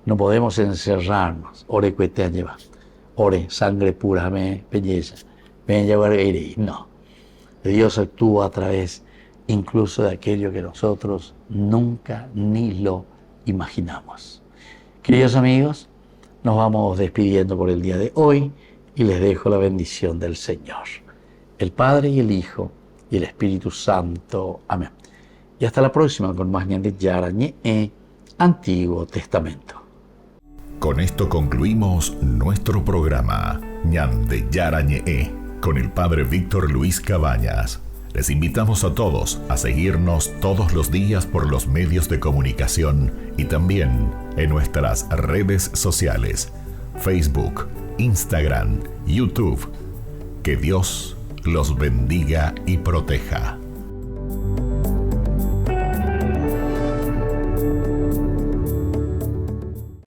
No podemos encerrarnos. Ore cuete lleva. Ore, sangre pura, me belleza. No. Dios actúa a través incluso de aquello que nosotros nunca ni lo imaginamos. Queridos amigos, nos vamos despidiendo por el día de hoy y les dejo la bendición del Señor, el Padre y el Hijo y el Espíritu Santo. Amén. Y hasta la próxima con más Ñande Yara Ñe, Antiguo Testamento. Con esto concluimos nuestro programa Ñande Yara Ñe, con el Padre Víctor Luis Cabañas. Les invitamos a todos a seguirnos todos los días por los medios de comunicación y también en nuestras redes sociales, Facebook, Instagram, YouTube. Que Dios los bendiga y proteja.